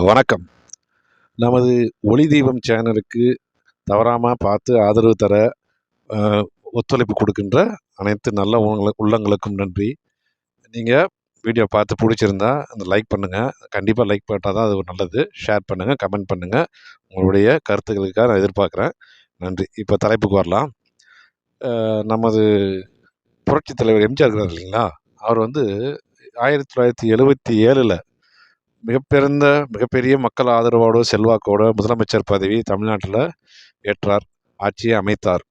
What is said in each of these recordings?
வணக்கம். நமது ஒளி தீபம் சேனலுக்கு தவறாமல் பார்த்து ஆதரவு தர அ, ஒத்துழைப்பு கொடுக்கின்ற அனைத்து நல்ல உள்ளங்களுக்கும் நன்றி. நீங்கள் வீடியோ பார்த்து பிடிச்சிருந்தா அந்த லைக் பண்ணுங்கள். கண்டிப்பாக லைக் பண்ணால் தான் அது ஒரு நல்லது. ஷேர் பண்ணுங்கள், கமெண்ட் பண்ணுங்கள். உங்களுடைய கருத்துக்களுக்காக நான் எதிர்பார்க்குறேன். நன்றி. இப்போ தலைப்புக்கு வரலாம். நமது புரட்சித் தலைவர் எம்ஜிஆர் இருக்கிறார் இல்லைங்களா, அவர் 1977 மிகப்பெரிய மக்கள் ஆதரவோடு செல்வாக்கோடு முதலமைச்சர் பதவி தமிழ்நாட்டில் ஏற்றார். ஆட்சியை அமைத்தார்.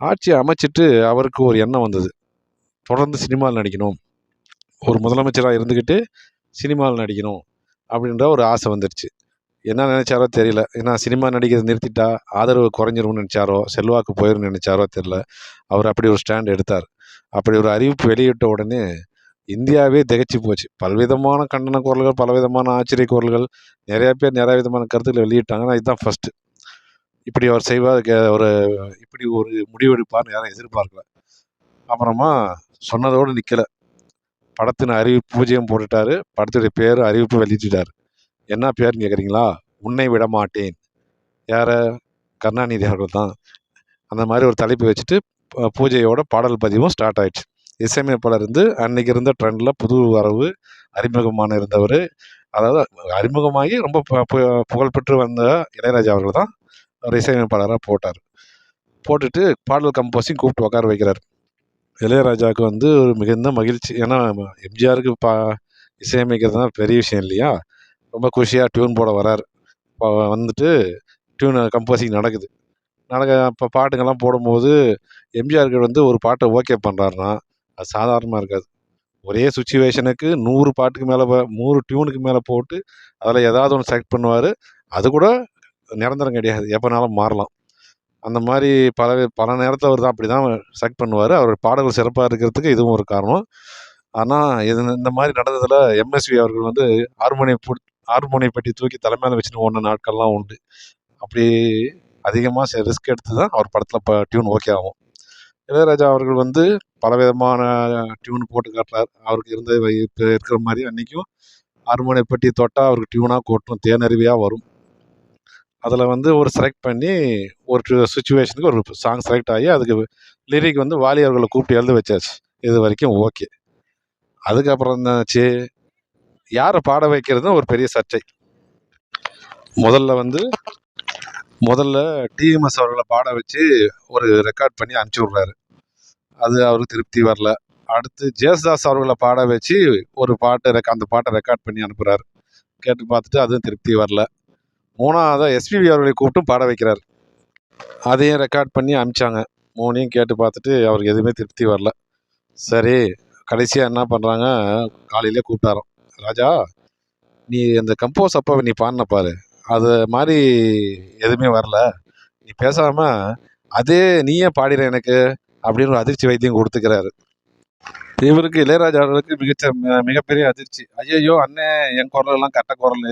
ஆட்சியை அமைச்சிட்டு அவருக்கு ஒரு எண்ணம் வந்தது, தொடர்ந்து சினிமாவில் நடிக்கணும், ஒரு முதலமைச்சராக இருந்துக்கிட்டு சினிமாவில் நடிக்கணும் அப்படின்ற ஒரு ஆசை வந்துடுச்சு. என்ன நினச்சாரோ தெரியல. ஏன்னா சினிமா நடிக்கிறது நிறுத்திட்டா ஆதரவு குறைஞ்சிரும்னு நினச்சாரோ, செல்வாக்கு போயிடும்னு நினச்சாரோ தெரியல. அவர் அப்படி ஒரு ஸ்டாண்ட் எடுத்தார். அப்படி ஒரு அறிவிப்பு வெளியிட்ட உடனே இந்தியாவே திகைச்சு போச்சு. பலவிதமான கண்டன குரல்கள், பலவிதமான ஆச்சரிய குரல்கள், நிறைய பேர் நிறைய விதமான கருத்துக்களை வெளியிட்டாங்க. ஆனால் இதுதான் ஃபஸ்ட்டு. இப்படி அவர் செய்வார், இப்படி ஒரு முடிவெடுப்பார்னு யாரும் எதிர்பார்க்கல. அப்புறமா சொன்னதோடு நிற்கலை. படத்தின் அறிவிப்பு பூஜ்ஜியம் போட்டுட்டாரு. படத்துடைய பேர் அறிவிப்பு வெளியிட்டார். என்ன பேர்னு கேட்குறீங்களா? உன்னை விட மாட்டேன். யார? கருணாநிதி அவர்கள் தான். அந்த மாதிரி ஒரு தலைப்பு வச்சுட்டு பூஜையோட பாடல் பதிவும் ஸ்டார்ட் ஆயிடுச்சு. இசையமைப்பாளர் அன்னைக்கு இருந்த ட்ரெண்டில் புது வரவு, அறிமுகமான இருந்தவர். அதாவது அறிமுகமாகி ரொம்ப புகழ்பெற்று வந்த இளையராஜா அவர்கள் தான் அவர் இசையமைப்பாளராக போட்டுட்டு பாடல் கம்போசிங் கூப்பிட்டு உட்கார வைக்கிறார். இளையராஜாவுக்கு ஒரு மிகுந்த மகிழ்ச்சி. ஏன்னா எம்ஜிஆருக்கு இசையமைக்கிறது தான் பெரிய விஷயம் இல்லையா. ரொம்ப குஷியாக டியூன் போட வரார். டியூன் கம்போசிங் நடக்குது. இப்போ பாட்டுங்கள்லாம் போடும்போது எம்ஜிஆருக்கு ஒரு பாட்டை ஓகே பண்ணுறாருன்னா அது சாதாரணமாக இருக்காது. ஒரே சுச்சுவேஷனுக்கு 100 பாட்டுக்கு மேலே 100 டியூனுக்கு மேலே போட்டு அதில் ஏதாவது ஒன்று செலக்ட் பண்ணுவார். அது கூட நிரந்தரம் கிடையாது, எப்போனாலும் மாறலாம். அந்த மாதிரி பல நேரத்தில் அவர் தான் அப்படி தான் செலக்ட் பண்ணுவார். அவர் பாடல்கள் சிறப்பாக இருக்கிறதுக்கு இதுவும் ஒரு காரணம். ஆனால் இந்த மாதிரி நடந்ததில் எம்எஸ்வி அவர்கள் ஹார்மோனிய பெட்டி தூக்கி தலைமையில் வச்சுட்டு ஓடின நாட்கள்லாம் உண்டு. அப்படி அதிகமாக ரிஸ்க் எடுத்து தான் அவர் படத்தில் டியூன் ஓகே ஆகும். இளையராஜா அவர்கள் பலவிதமான டியூன் போட்டு காட்டுறார். அவருக்கு இப்போ இருக்கிற மாதிரி அன்றைக்கும் ஹார்மோனிய பெட்டி தொட்டால் அவருக்கு டியூனாக கொட்டும், தேனருவியாக வரும். அதில் ஒரு செலக்ட் பண்ணி ஒரு சுச்சுவேஷனுக்கு ஒரு சாங் செலக்ட் ஆகி அதுக்கு லிரிக் வாலி அவர்களை கூப்பிட்டு எழுத வச்சாச்சு. இது வரைக்கும் ஓகே. அதுக்கப்புறம் என்னாச்சு, யாரை பாட வைக்கிறதுன்னு ஒரு பெரிய சர்ச்சை. முதல்ல டிஎம்எஸ் அவர்களை பாட வச்சு ஒரு ரெக்கார்ட் பண்ணி அனுப்பிச்சி விட்றாரு. அது அவருக்கு திருப்தி வரல. அடுத்து ஜேசுதாஸ் அவர்களை பாட வச்சு ஒரு அந்த பாட்டை ரெக்கார்ட் பண்ணி அனுப்புகிறார். கேட்டு பார்த்துட்டு அதுவும் திருப்தி வரல. மூணாவதாக எஸ்பிபி அவர்களை கூப்பிட்டும் பாட வைக்கிறார். அதையும் ரெக்கார்ட் பண்ணி அனுப்பிச்சாங்க. மூணையும் கேட்டு பார்த்துட்டு அவருக்கு எதுவுமே திருப்தி வரல. சரி, கடைசியாக என்ன பண்ணுறாங்க, காலையிலே கூப்பிட்டாரோம். ராஜா, நீ அந்த கம்போஸ் அப்போ நீ பாடின பாரு, அது மாதிரி எதுவுமே வரல, நீ பேசாமல் அதே நீயே பாடிற எனக்கு அப்படின்னு ஒரு அதிர்ச்சி வைத்தியம் கொடுத்துக்கிறாரு. இவருக்கு இளையராஜா அவர்களுக்கு மிகப்பெரிய அதிர்ச்சி. ஐயோ அண்ணே, என் குரலெல்லாம் கட்ட குரல்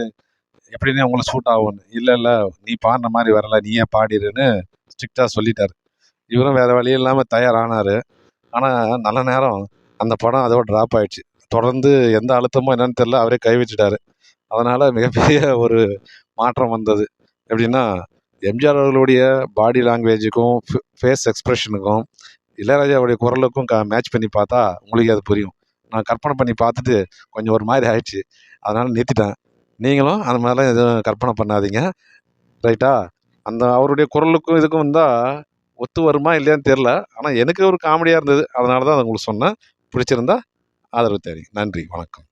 எப்படின்னு உங்களுக்கு சூட் ஆகும்னு. இல்லை நீ பாடின மாதிரி வரல, நீயே பாடிடுன்னு ஸ்ட்ரிக்டாக சொல்லிட்டார். இவரும் வேறு வழி இல்லாமல் தயாரானார். ஆனால் நல்ல நேரம் அந்த படம் அதோட ட்ராப் ஆகிடுச்சு. தொடர்ந்து எந்த அழுத்தமோ என்னன்னு தெரியல, அவரே கை வச்சுட்டார். அதனால் மிகப்பெரிய ஒரு மாற்றம் வந்தது. எப்படின்னா, எம்ஜிஆர் அவர்களுடைய பாடி லாங்குவேஜுக்கும் ஃபேஸ் எக்ஸ்ப்ரெஷனுக்கும் இளையராஜாவுடைய குரலுக்கும் மேட்ச் பண்ணி பார்த்தா உங்களுக்கு அது புரியும். நான் கற்பனை பண்ணி பார்த்துட்டு கொஞ்சம் ஒரு மாதிரி ஆயிடுச்சு. அதனால் நிறுத்திட்டேன். நீங்களும் அந்த மாதிரிலாம் எதுவும் கற்பனை பண்ணாதீங்க, ரைட்டா? அவருடைய குரலுக்கும் இதுக்கும் ஒத்து வருமா இல்லையான்னு தெரில. ஆனால் எனக்கு ஒரு காமெடியாக இருந்தது. அதனால தான் அதை உங்களுக்கு சொன்னேன். பிடிச்சிருந்தா ஆதரவு தெரியும். நன்றி, வணக்கம்.